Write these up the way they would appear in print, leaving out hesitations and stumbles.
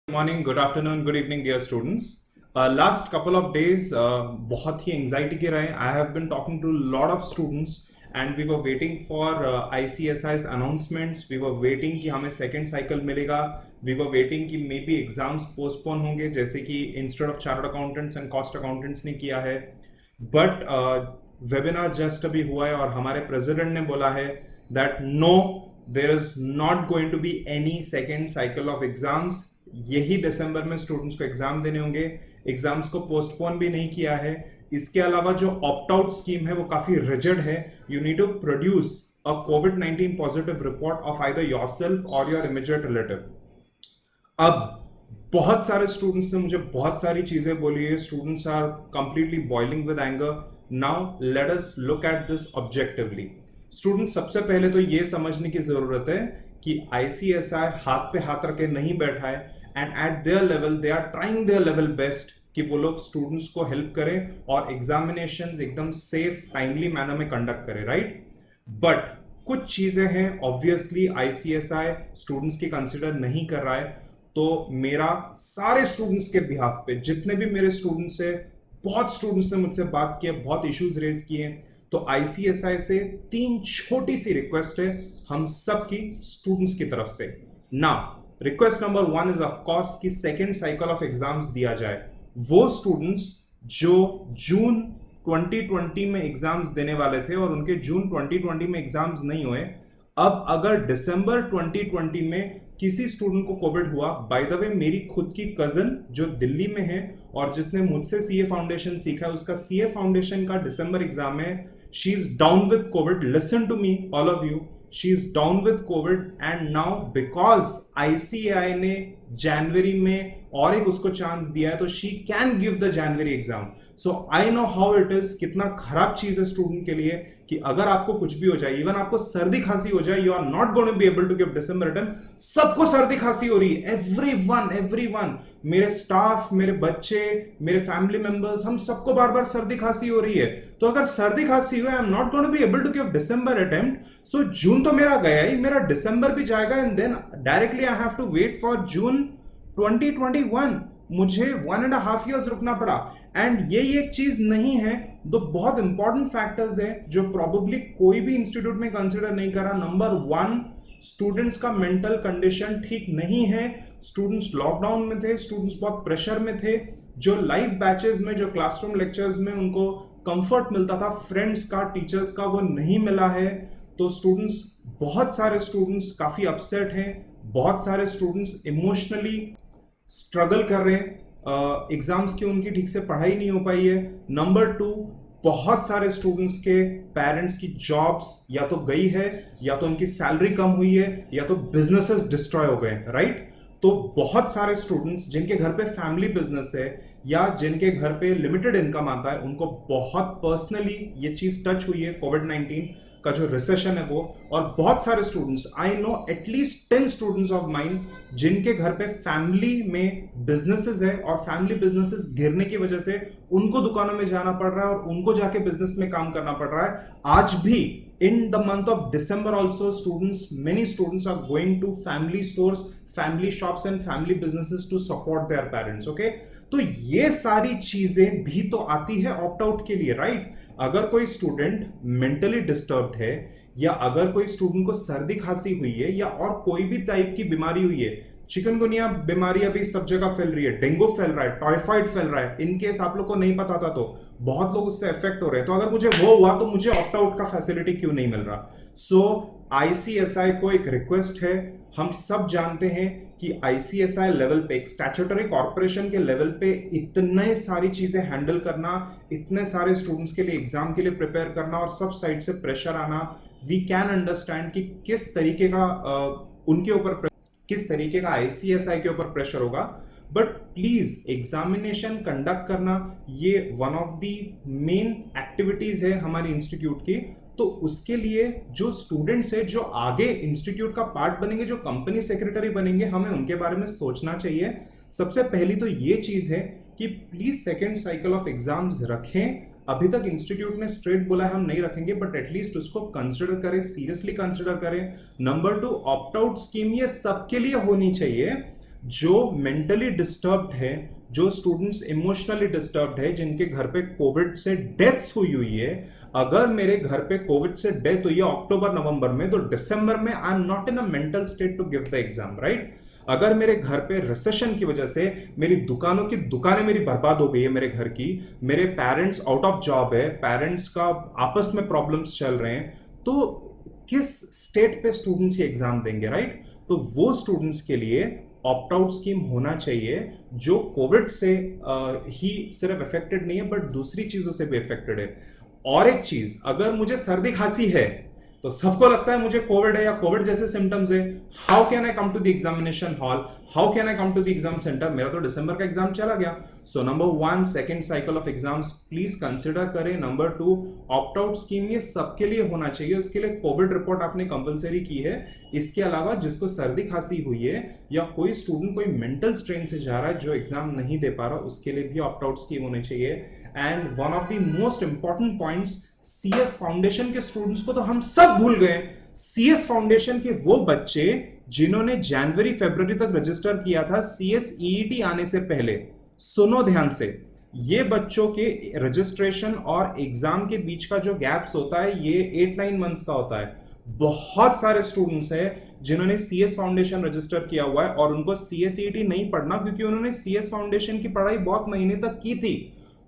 Morning, good afternoon, good evening dear students. Last couple of days बहुत ही anxiety के रहे. I have been talking to lot of students and we were waiting for ICSI's announcements. We were waiting कि हमें second cycle मिलेगा. We were waiting कि maybe exams postpone होंगे जैसे कि instead of chartered accountants and cost accountants ने किया है. बट वेबिनार जस्ट अभी हुआ है और हमारे प्रेसिडेंट ने बोला है that no, there is not going to be any second cycle of exams. यही दिसंबर में स्टूडेंट्स को एग्जाम देने होंगे. एग्जाम्स को पोस्टपोन भी नहीं किया है. इसके अलावा जो ऑप्ट आउट स्कीम है वो काफी रिजिड है. You need to produce a कोविड-19 positive report of either yourself और योर इमीडिएट रिलेटिव. अब बहुत सारे स्टूडेंट्स ने मुझे बहुत सारी चीजें बोली है. Students are completely boiling with anger. Now let us look at this objectively. Students, सबसे पहले तो ये समझने की जरूरत है कि ICSI हाथ पे हाथ रखे नहीं बैठा है and at their level they are trying their level best कि वो लोग स्टूडेंट्स को हेल्प करें और एग्जामिनेशंस एकदम सेफ टाइमली मैनर में कंडक्ट करें, राइट? बट कुछ चीजें हैं ऑब्वियसली ICSI स्टूडेंट्स की कंसिडर नहीं कर रहा है. तो मेरा सारे स्टूडेंट्स के बिहाफ पे, जितने भी मेरे स्टूडेंट्स है, बहुत स्टूडेंट्स ने मुझसे बात की है, बहुत इश्यूज रेज किए, तो ICSI से 3 छोटी सी रिक्वेस्ट है हम सब की स्टूडेंट्स की तरफ से. ना, request number 1 is of course कि सेकेंड साइकिल ऑफ एग्जाम्स दिया जाए. वो स्टूडेंट्स जो जून 2020 में एग्जाम्स देने वाले थे और उनके जून 2020 में एग्जाम्स नहीं हुए, अब अगर दिसंबर 2020 में किसी स्टूडेंट को कोविड हुआ, बाय द वे मेरी खुद की कजन जो दिल्ली में है और जिसने मुझसे CA फाउंडेशन सीखा है, उसका CA फाउंडेशन का दिसंबर एग्जाम है. She is down with covid. Listen to me all of you. She is down with covid and now because ICAI ने जनवरी में और एक उसको चांस दिया है तो she can give the January exam. So I know how it is. कितना खराब चीज है स्टूडेंट के लिए कि अगर आपको कुछ भी हो जाए, इवन आपको सर्दी खांसी हो जाए, you are not going to be able to give December attempt. सबको सर्दी खांसी हो रही है. एवरीवन, मेरे स्टाफ, मेरे बच्चे, मेरे फैमिली मेंबर्स, हम सबको बार बार सर्दी खांसी हो रही है. तो अगर सर्दी खांसी हुई, I am not going to be able to give December attempt. So June तो मेरा गया ही, मेरा दिसंबर भी जाएगा and then directly I have to wait for June 2021. मुझे 1.5 years रुकना पड़ा. एंड ये एक चीज नहीं है. दो बहुत इंपॉर्टेंट फैक्टर्स है जो प्रोबेबली कोई भी इंस्टीट्यूट में कंसिडर नहीं करा. नंबर 1, स्टूडेंट्स का मेंटल कंडीशन ठीक नहीं है. स्टूडेंट्स लॉकडाउन में थे, स्टूडेंट्स बहुत प्रेशर में थे. जो लाइव बैचेस में, जो क्लासरूम लेक्चर्स में उनको कंफर्ट मिलता था फ्रेंड्स का, टीचर्स का, वो नहीं मिला है. तो स्टूडेंट्स, बहुत सारे स्टूडेंट्स काफी अपसेट हैं. बहुत सारे स्टूडेंट्स इमोशनली स्ट्रगल कर रहे हैं. एग्जाम्स की उनकी ठीक से पढ़ाई नहीं हो पाई है. नंबर 2, बहुत सारे स्टूडेंट्स के पेरेंट्स की जॉब्स या तो गई है, या तो उनकी सैलरी कम हुई है, या तो बिजनेसेस डिस्ट्रॉय हो गए, राइट? तो बहुत सारे स्टूडेंट्स जिनके घर पे फैमिली बिजनेस है या जिनके घर पे लिमिटेड इनकम आता है, उनको बहुत पर्सनली ये चीज टच हुई है, कोविड-19 का जो रिसेशन है वो. और बहुत सारे students, I know at least 10 students of mine जिनके घर पे फैमिली में बिजनेसेस है और फैमिली बिजनेसेस गिरने की वजह से उनको दुकानों में जाना पड़ रहा है और उनको जाके बिजनेस में काम करना पड़ रहा है. आज भी in the month of December also students, many students are going to family stores, family shops and family businesses to support their parents. Okay, तो ये सारी चीजें भी तो आती है ऑप्ट आउट के लिए, राइट? अगर कोई स्टूडेंट मेंटली डिस्टर्ब्ड है, या अगर कोई स्टूडेंट को सर्दी खांसी हुई है, या और कोई भी टाइप की बीमारी हुई है, चिकनगुनिया बीमारी अभी सब जगह फैल रही है, डेंगू फैल रहा है, टाइफाइड फैल रहा है, इन केस आप लोग को नहीं पता था तो बहुत लोग उससे इफेक्ट हो रहे हैं. तो अगर मुझे वो हुआ तो मुझे ऑप्ट आउट का फैसिलिटी क्यों नहीं मिल रहा? सो ICSI को एक रिक्वेस्ट है. हम सब जानते हैं कि ICSI लेवल पे, एक स्टैट्यूटरी कॉर्पोरेशन के लेवल पे इतने सारी चीजें हैंडल करना, इतने सारे स्टूडेंट्स के लिए एग्जाम के लिए प्रिपेयर करना और सब साइड से प्रेशर आना, वी कैन अंडरस्टैंड कि किस तरीके का उनके ऊपर, किस तरीके का ICSI के ऊपर प्रेशर होगा. बट प्लीज, एग्जामिनेशन कंडक्ट करना ये one of the main activities है हमारे इंस्टीट्यूट की. तो उसके लिए जो स्टूडेंट्स है, जो आगे इंस्टीट्यूट का पार्ट बनेंगे, जो कंपनी सेक्रेटरी बनेंगे, हमें उनके बारे में सोचना चाहिए. सबसे पहली तो ये चीज है कि please second cycle of exams रखें. अभी तक इंस्टीट्यूट ने स्ट्रेट बोला है हम नहीं रखेंगे, बट एटलीस्ट उसको कंसिडर करें, सीरियसली कंसिडर करें. नंबर 2, ऑप्ट आउट स्कीम ये सबके लिए होनी चाहिए. जो मेंटली डिस्टर्ब्ड है, जो स्टूडेंट्स इमोशनली डिस्टर्ब्ड है, जिनके घर पे कोविड से डेथ्स हुई है, अगर मेरे घर पे कोविड से डेथ हुई है अक्टूबर नवंबर में, तो दिसंबर में I am not in a mental state to give the exam, right? अगर मेरे घर पे रिसेशन की वजह से मेरी दुकानें मेरी बर्बाद हो गई है, मेरे घर की, मेरे पेरेंट्स आउट ऑफ जॉब है, पेरेंट्स का आपस में प्रॉब्लम्स चल रहे हैं, तो किस स्टेट पे स्टूडेंट्स ये एग्जाम देंगे, राइट? तो वो स्टूडेंट्स के लिए ऑप्ट आउट स्कीम होना चाहिए, जो कोविड से ही सिर्फ अफेक्टेड नहीं है बट दूसरी चीजों से भी अफेक्टेड है। और एक चीज, अगर मुझे सर्दी खांसी है, तो सबको लगता है मुझे कोविड है या कोविड जैसे सिम्टम्स है, how can I come to the examination hall, how can I come to the exam centre? मेरा तो दिसंबर का एग्जाम चला गया। So number 1, second cycle of exams please consider करें। नंबर 2, ऑप्ट आउट स्कीम ये सबके लिए होना चाहिए, उसके लिए कोविड रिपोर्ट आपने कंपलसरी की है। इसके अलावा जिसको सर्दी खांसी हुई है या कोई स्टूडेंट कोई मेंटल स्ट्रेन से जा रहा है जो एग्जाम नहीं दे पा रहा, उसके लिए भी ऑप्ट आउट स्कीम होनी चाहिए। And one of the most important points, CS foundation के स्टूडेंट्स को तो हम सब भूल गए। सीएस फाउंडेशन के वो बच्चे जिन्होंने जनवरी फरवरी तक रजिस्टर किया था सीएस ईईटी आने से पहले, सुनो ध्यान से, ये बच्चों के रजिस्ट्रेशन और एग्जाम के बीच का जो गैप्स होता है ये 8-9 मंथ्स का होता है। बहुत सारे स्टूडेंट्स हैं जिन्होंने सीएस फाउंडेशन रजिस्टर किया हुआ है और उनको सीएसईटी नहीं पढ़ना क्योंकि उन्होंने सीएस फाउंडेशन की पढ़ाई बहुत महीने तक की थी।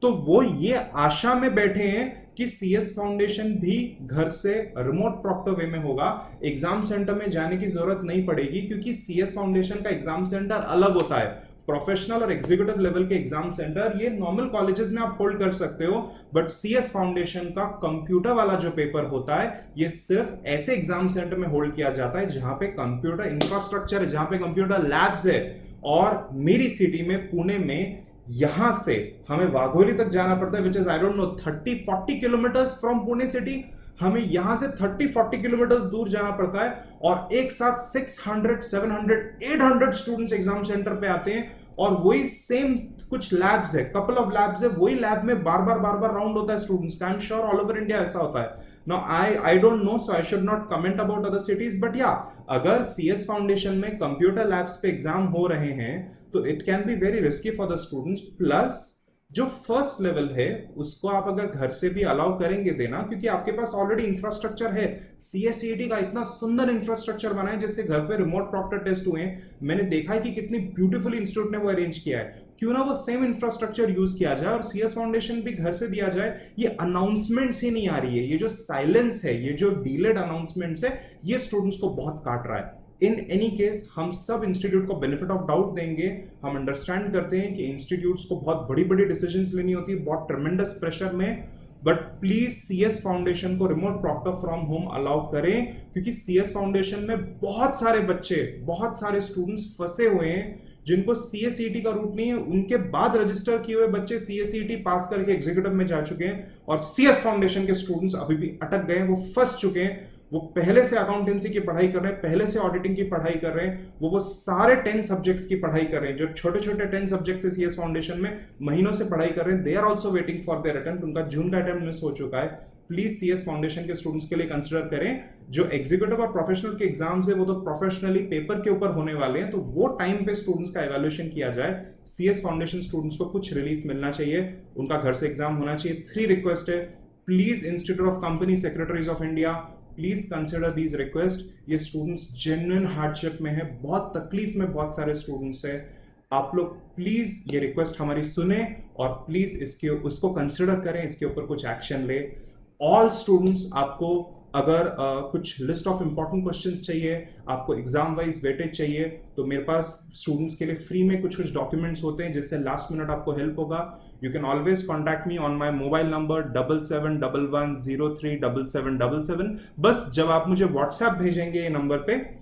तो वो ये आशा में बैठे हैं कि सीएस फाउंडेशन भी घर से रिमोट प्रॉक्टर वे में होगा, एग्जाम सेंटर में जाने की जरूरत नहीं पड़ेगी, क्योंकि सीएस फाउंडेशन का एग्जाम सेंटर अलग होता है। प्रोफेशनल और एग्जीक्यूटिव लेवल के एग्जाम सेंटर ये नॉर्मल कॉलेजेस में आप होल्ड कर सकते हो, बट सीएस फाउंडेशन का कंप्यूटर वाला जो पेपर होता है ये सिर्फ ऐसे एग्जाम सेंटर में होल्ड किया जाता है जहां पे कंप्यूटर इंफ्रास्ट्रक्चर है, जहां पे कंप्यूटर लैब्स है। और मेरी सिटी में, पुणे में, यहां से हमें वाघोली तक जाना पड़ता है, which is I don't know 30-40 kilometres from Pune city. हमें यहां से 30-40 किलोमीटर दूर जाना पड़ता है और एक साथ 600, 700, 800 स्टूडेंट्स एग्जाम सेंटर पे आते हैं और वही सेम कुछ लैब्स है, कपल ऑफ लैब्स है, वही लैब में बार बार राउंड होता है स्टूडेंट्स का। I am sure all over India ऐसा होता है। Now I don't know, so I should not comment about other cities, but yeah, अगर CS फाउंडेशन में कंप्यूटर लैब्स पे एग्जाम हो रहे हैं तो it can be very risky for the students. Plus जो फर्स्ट लेवल है उसको आप अगर घर से भी अलाउ करेंगे देना, क्योंकि आपके पास ऑलरेडी इंफ्रास्ट्रक्चर है, सीएसईटी का इतना सुंदर इंफ्रास्ट्रक्चर बना है जिससे घर पे रिमोट प्रॉक्टर टेस्ट हुए हैं। मैंने देखा है कि कितनी ब्यूटीफुल इंस्टीट्यूट ने वो अरेंज किया है। क्यों ना वो सेम इंफ्रास्ट्रक्चर यूज किया जाए और सीएस फाउंडेशन भी घर से दिया जाए। ये अनाउंसमेंट्स ही नहीं आ रही है, ये जो साइलेंस है, ये जो डिलेड अनाउंसमेंट्स है, ये स्टूडेंट्स को बहुत काट रहा है। इन एनी केस हम सब इंस्टीट्यूट को बेनिफिट ऑफ डाउट देंगे। हम अंडरस्टैंड करते हैं कि इंस्टीट्यूट्स को बहुत बड़ी बड़ी डिसीजंस लेनी होती है, बहुत ट्रेमेंडस प्रेशर में, बट प्लीज सीएस फाउंडेशन को remote proctor from home allow करें, क्योंकि सीएस फाउंडेशन में बहुत सारे बच्चे, बहुत सारे स्टूडेंट्स फंसे हुए हैं जिनको सीएसईटी का रूट नहीं है। उनके बाद रजिस्टर किए हुए बच्चे सीएसईटी पास करके एग्जीक्यूटिव में जा चुके हैं और सीएस फाउंडेशन के स्टूडेंट्स अभी भी अटक गए हैं, वो फंस चुके हैं। वो पहले से अकाउंटेंसी की पढ़ाई कर रहे हैं, पहले से ऑडिटिंग की पढ़ाई कर रहे हैं, वो सारे 10 सब्जेक्ट्स की पढ़ाई कर रहे हैं, जो छोटे छोटे 10 सब्जेक्ट्स है सीएस फाउंडेशन में महीनों से पढ़ाई कर रहे हैं। They are also waiting for their attempt. उनका जून का अटेम्प्ट मिस हो चुका है। प्लीज सीएस फाउंडेशन के स्टूडेंट्स के लिए कंसिडर करें। जो एग्जीक्यूटिव और प्रोफेशनल के एग्जाम्स है वो तो प्रोफेशनली पेपर के ऊपर होने वाले हैं, तो वो टाइम पे स्टूडेंट्स का एवेल्युएशन किया जाए। सीएस फाउंडेशन स्टूडेंट्स को कुछ रिलीफ मिलना चाहिए, उनका घर से एग्जाम होना चाहिए। 3 रिक्वेस्ट है, please institute of company secretaries of India, please consider these request. ये स्टूडेंट्स जेन्युइन हार्डशिप में है, बहुत तकलीफ में बहुत सारे स्टूडेंट्स है। आप लोग प्लीज ये रिक्वेस्ट हमारी सुने और प्लीज उसको कंसिडर करें, इसके ऊपर कुछ एक्शन ले। ऑल स्टूडेंट्स, आपको अगर कुछ लिस्ट ऑफ इंपॉर्टेंट क्वेश्चंस चाहिए, आपको एग्जाम वाइज वेटेज चाहिए, तो मेरे पास स्टूडेंट्स के लिए फ्री में कुछ डॉक्यूमेंट्स होते हैं जिससे लास्ट मिनट आपको हेल्प होगा। You can always contact me on my mobile number 7711037777। बस जब आप मुझे व्हाट्सएप भेजेंगे ये नंबर पे,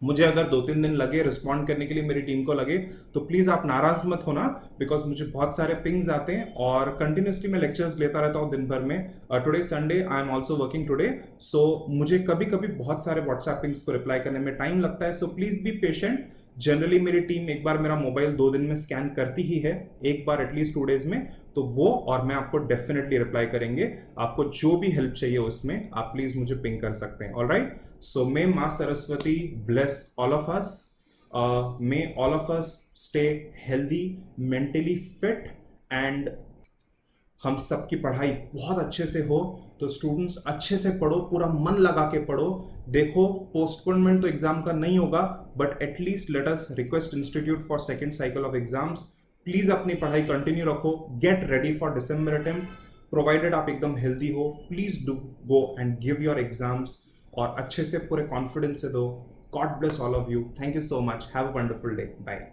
मुझे अगर 2-3 दिन लगे रिस्पॉन्ड करने के लिए, मेरी टीम को लगे, तो प्लीज आप नाराज मत होना, बिकॉज मुझे बहुत सारे पिंग्स आते हैं और कंटिन्यूसली मैं लेक्चर्स लेता रहता हूँ दिन भर में। Today Sunday, I am also working today, so मुझे कभी कभी बहुत सारे व्हाट्सएप पिंग्स को रिप्लाई करने में टाइम लगता है। So please be patient. Generally मेरी टीम एक बार मेरा मोबाइल 2 दिन में स्कैन करती ही है, एक बार एटलीस्ट 2 डेज में, तो वो और मैं आपको डेफिनेटली रिप्लाई करेंगे। आपको जो भी हेल्प चाहिए उसमें आप प्लीज मुझे पिंग कर सकते हैं। ऑलराइट, सो मे मां Saraswati bless all of us. May all of us stay healthy, mentally fit, and हम सबकी पढ़ाई बहुत अच्छे से हो। तो स्टूडेंट्स अच्छे से पढ़ो, पूरा मन लगा के पढ़ो। देखो पोस्टपोनमेंट तो एग्जाम का नहीं होगा, but at least let us request institute for second cycle of exams, please अपनी पढ़ाई कंटिन्यू रखो, get ready for December attempt, provided आप एकदम हेल्दी हो। Please do go and give your exams और अच्छे से पूरे कॉन्फिडेंस से दो। God bless all of you, thank you so much, have a wonderful day, bye.